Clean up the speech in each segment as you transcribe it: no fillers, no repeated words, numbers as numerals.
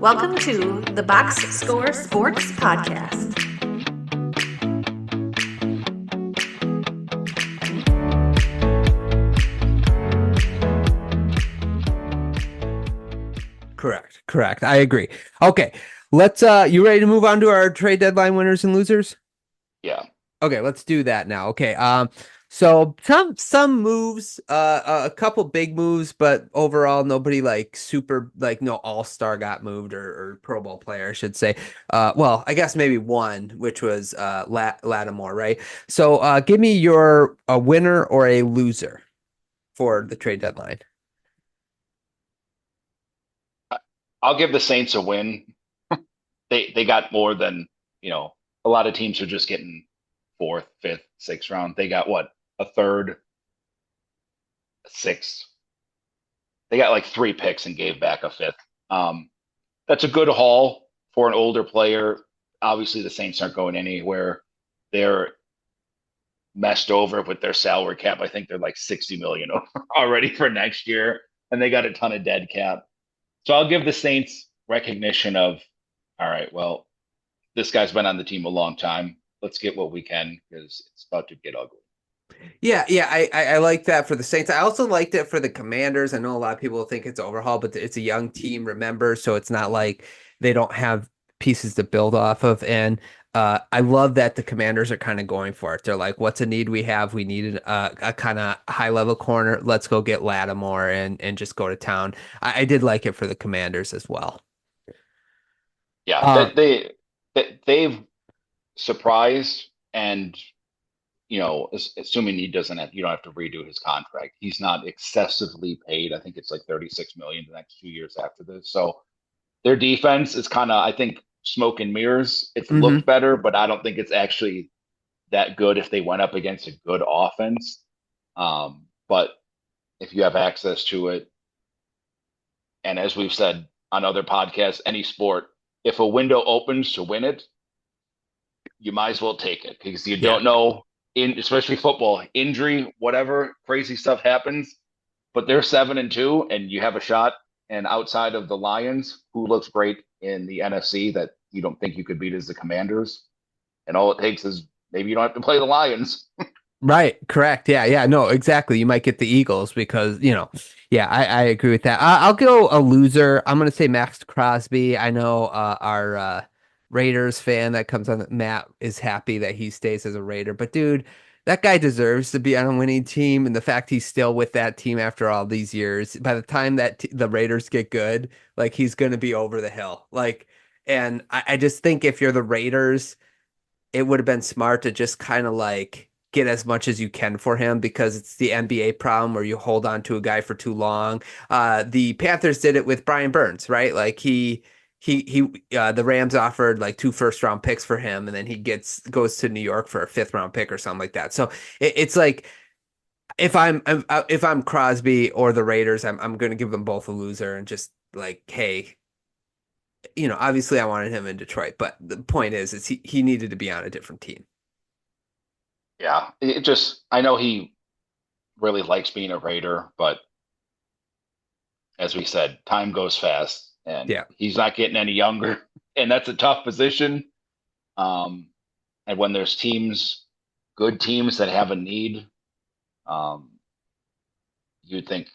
Welcome to the Box Score Sports Podcast. Correct. I agree. Okay, let's you ready to move on to our trade deadline winners and losers? Yeah. Okay, let's do that now. Okay. So some moves, a couple big moves, but overall nobody like super like no all-star got moved or Pro Bowl player, I should say. Well, I guess maybe one, which was Lattimore, right? So give me your a winner or a loser for the trade deadline. I'll give the Saints a win. They got more than, a lot of teams are just getting fourth, fifth, sixth round. They got what? A third, a sixth. They got like three picks and gave back a fifth. That's a good haul for an older player. Obviously, the Saints aren't going anywhere. They're messed over with their salary cap. I think they're like 60 million over already for next year, and they got a ton of dead cap. So I'll give the Saints recognition of, all right, well, this guy's been on the team a long time. Let's get what we can because it's about to get ugly. Yeah, I like that for the Saints. I also liked it for the Commanders. I know a lot of people think it's overhaul, but it's a young team, remember, so it's not like they don't have pieces to build off of. And I love that the Commanders are kind of going for it. They're like, "What's a need we have? We need a kind of high level corner. Let's go get Lattimore and just go to town." I did like it for the Commanders as well. Yeah, Uh, they've surprised, and assuming he doesn't have, you don't have to redo his contract. He's not excessively paid. I think it's like 36 million the next 2 years after this. So their defense is kind of, I think, smoke and mirrors. It's mhm. looked better, but I don't think it's actually that good if they went up against a good offense. But if you have access to it, and as we've said on other podcasts, any sport, if a window opens to win it, you might as well take it because you Yeah. don't know, in especially football, injury, whatever crazy stuff happens. But they're 7-2, and you have a shot. And outside of the Lions, who looks great in the NFC, that you don't think you could beat as the Commanders, and all it takes is maybe you don't have to play the Lions. Right, correct. Yeah, no, exactly. You might get the Eagles because, yeah, I agree with that. I'll go a loser. I'm going to say Max Crosby. I know our Raiders fan that comes on, Matt, is happy that he stays as a Raider. But, dude, that guy deserves to be on a winning team. And the fact he's still with that team after all these years, by the time that the Raiders get good, like, he's going to be over the hill. Like, and I just think if you're the Raiders, it would have been smart to just kind of like get as much as you can for him because it's the NBA problem where you hold on to a guy for too long. The Panthers did it with Brian Burns, right? Like the Rams offered like 2 first-round picks for him, and then he goes to New York for a fifth-round pick or something like that. So it's like if I'm Crosby or the Raiders, I'm going to give them both a loser and just like, hey, obviously I wanted him in Detroit, but the point is he needed to be on a different team. Yeah, it just, I know he really likes being a Raider, but as we said, time goes fast, and Yeah. he's not getting any younger, and that's a tough position. Um, and when there's teams, good teams that have a need, um, you'd think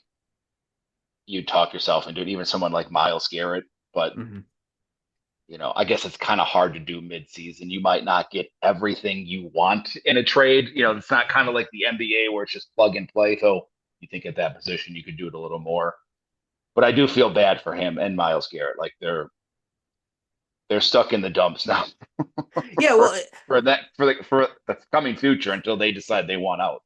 you'd talk yourself into it, even someone like Miles Garrett. But, Hmm. I guess it's kind of hard to do mid-season. You might not get everything you want in a trade. It's not kind of like the NBA where it's just plug and play. So you think at that position you could do it a little more. But I do feel bad for him and Miles Garrett. Like they're stuck in the dumps now Yeah, for well, the coming future until they decide they want out.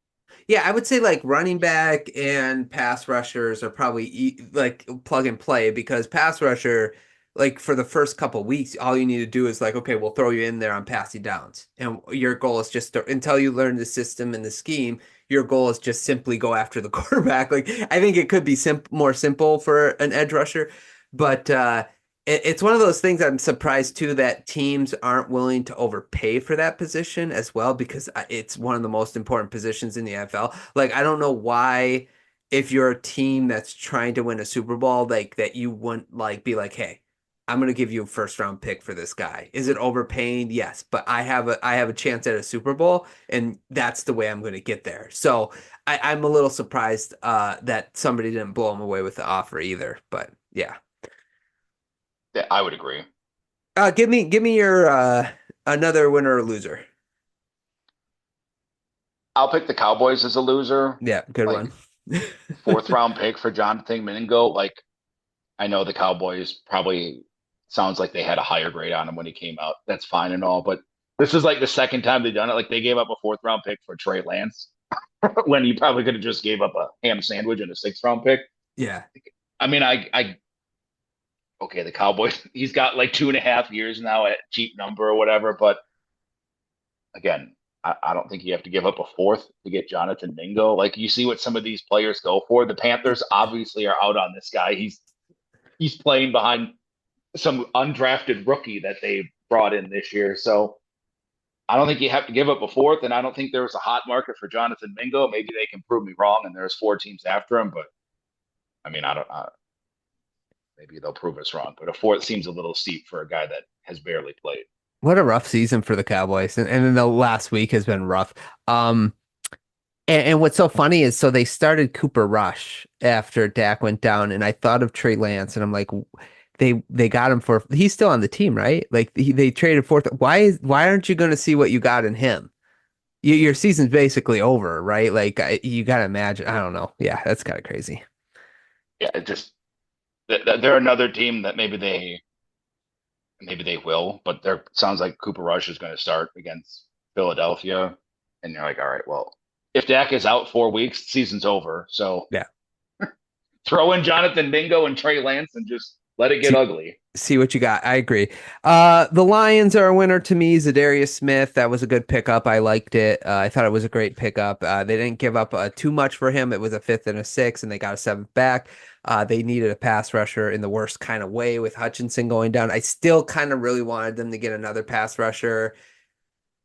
yeah, I would say like running back and pass rushers are probably like plug and play because pass rusher, like for the first couple weeks, all you need to do is like, okay, we'll throw you in there on passing downs, and your goal is just until you learn the system and the scheme, your goal is just simply go after the quarterback. Like I think it could be more simple for an edge rusher, but it's one of those things I'm surprised too that teams aren't willing to overpay for that position as well because it's one of the most important positions in the NFL. Like I don't know why if you're a team that's trying to win a Super Bowl like that you wouldn't like be like, "Hey, I'm going to give you a first round pick for this guy. Is it overpaying? Yes, but I have a chance at a Super Bowl, and that's the way I'm going to get there. So I'm a little surprised that somebody didn't blow him away with the offer either. But yeah, Yeah, I would agree. give me your another winner or loser. I'll pick the Cowboys as a loser. Yeah, good Like one. fourth round pick for Jonathan Mingo. Like I know the Cowboys probably sounds like they had a higher grade on him when he came out. That's fine and all, but this is like the second time they've done it. Like they gave up a fourth round pick for Trey Lance when you probably could have just gave up a ham sandwich and a sixth round pick. Yeah, I mean, okay, the Cowboys. He's got like 2.5 years now at cheap number or whatever. But again, I don't think you have to give up a fourth to get Jonathan Mingo. Like you see what some of these players go for. The Panthers obviously are out on this guy. He's playing behind some undrafted rookie that they brought in this year. So I don't think you have to give up a fourth, and I don't think there was a hot market for Jonathan Mingo. Maybe they can prove me wrong, and there's four teams after him. But I mean, I don't. Maybe they'll prove us wrong. But a fourth seems a little steep for a guy that has barely played. what a rough season for the Cowboys, and then the last week has been rough. Um, and what's so funny is so they started Cooper Rush after Dak went down, and I thought of Trey Lance, and I'm like, they got him for he's still on the team, right? Like they traded fourth. Why aren't you going to see what you got in him? Your season's basically over, right? Like you got to imagine. I don't know. Yeah, that's kind of crazy. Yeah, it just they're another team that maybe they will, but there sounds like Cooper Rush is going to start against Philadelphia, and you're like, all right, well, if Dak is out 4 weeks, season's over. So Yeah. throw in Jonathan Mingo and Trey Lance and just let it get ugly. See what you got. I agree. The Lions are a winner to me. Zadarius Smith, that was a good pickup. I liked it. I thought it was a great pickup. They didn't give up too much for him. It was a fifth and a sixth, and they got a seventh back. They needed a pass rusher in the worst kind of way with Hutchinson going down. I still kind of really wanted them to get another pass rusher.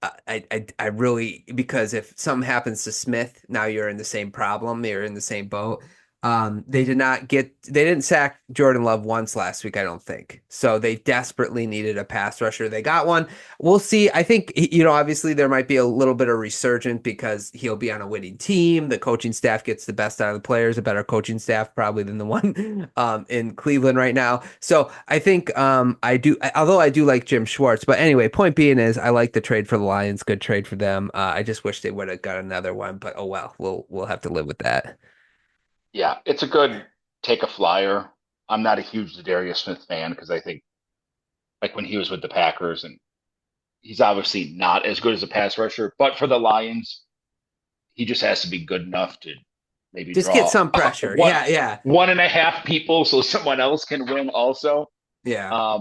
I really because if something happens to Smith, now you're in the same problem. You're in the same boat. They didn't sack Jordan Love once last week, I don't think. So they desperately needed a pass rusher. They got one. We'll see. I think, obviously there might be a little bit of resurgence because he'll be on a winning team. The coaching staff gets the best out of the players, a better coaching staff probably than the one in Cleveland right now. So I think although I do like Jim Schwartz. But anyway, point being is I like the trade for the Lions. Good trade for them. I just wish they would have got another one, but oh well, we'll have to live with that. Yeah, it's a good take a flyer. I'm not a huge Darius Smith fan because I think like when he was with the Packers and he's obviously not as good as a pass rusher, but for the Lions, he just has to be good enough to maybe Just get draw some pressure. one Yeah, yeah, 1.5 people so someone else can win also. yeah.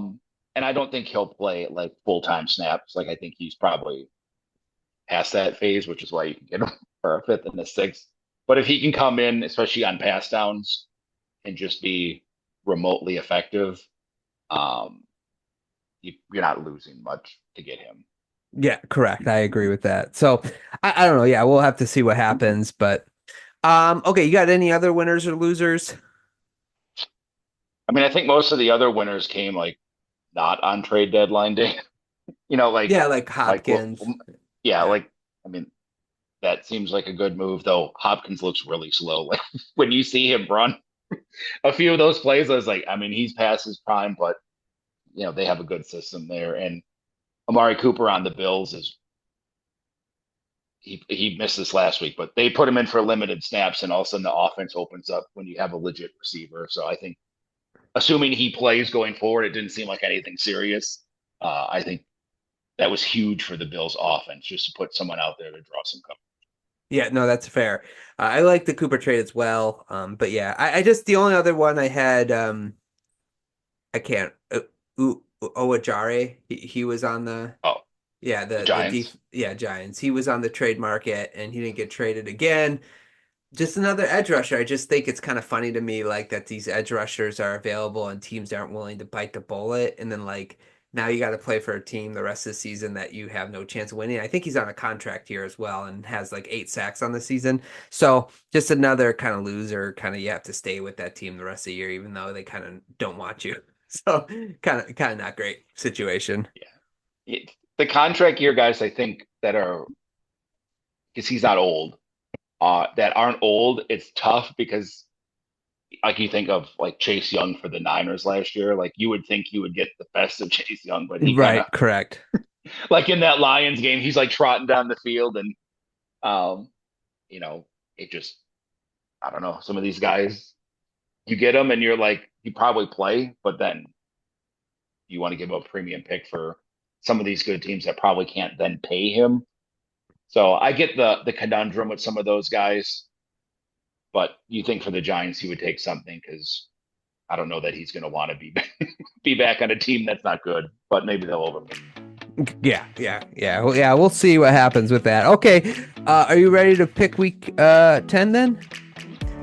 And I don't think he'll play like full-time snaps. Like I think he's probably past that phase, which is why you can get him for a fifth and a sixth. But if he can come in, especially on pass downs, and just be remotely effective, um, you're not losing much to get him. Yeah, correct. I agree with that. So I don't know. Yeah, we'll have to see what happens. But okay, you got any other winners or losers? I mean, I think most of the other winners came like not on trade deadline day. You know, Yeah, like well, Hopkins. yeah, Yeah. like I mean, that seems like a good move, though. Hopkins looks really slow. Like when you see him run a few of those plays, I was like, I mean, he's past his prime, but they have a good system there. And Amari Cooper on the Bills is he missed this last week, but they put him in for limited snaps, and all of a sudden the offense opens up when you have a legit receiver. So I think, assuming he plays going forward, it didn't seem like anything serious. I think that was huge for the Bills offense just to put someone out there to draw some cover. Yeah, no, that's fair. I like the Cooper trade as well. But yeah, I just the only other one I had, I can't. Owajare, he was on the Oh, yeah the the Giants. yeah Giants. He was on the trade market and he didn't get traded again. Just another edge rusher. I just think it's kind of funny to me, like that these edge rushers are available and teams aren't willing to bite the bullet. And then like now you got to play for a team the rest of the season that you have no chance of winning. I think he's on a contract here as well and has like 8 sacks on the season. So just another kind of loser. Kind of you have to stay with that team the rest of the year, even though they kind of don't want you. So kind of not great situation. The contract year guys, I think that are because he's not old, that aren't old. It's tough because like you think of like Chase Young for the Niners last year, like you would think he would get the best of Chase Young, but he kind Right, of correct. like in that Lions game, he's like trotting down the field and um, you know, it just I don't know. Some of these guys, you get them and you're like, you probably play, but then you want to give up a premium pick for some of these good teams that probably can't then pay him. So I get the conundrum with some of those guys, but you think for the Giants he would take something because I don't know that he's going to want to be back on a team that's not good, but maybe they'll overpay. Yeah. Well, yeah, we'll see what happens with that. Okay, are you ready to pick week 10 then?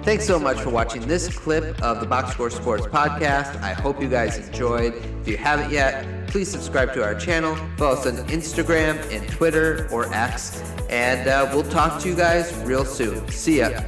Thanks so much for watching this clip of the Box Score Sports Podcast. I hope you guys enjoyed. If you haven't yet, please subscribe to our channel. Follow us on Instagram and Twitter or X. And we'll talk to you guys real soon. See ya.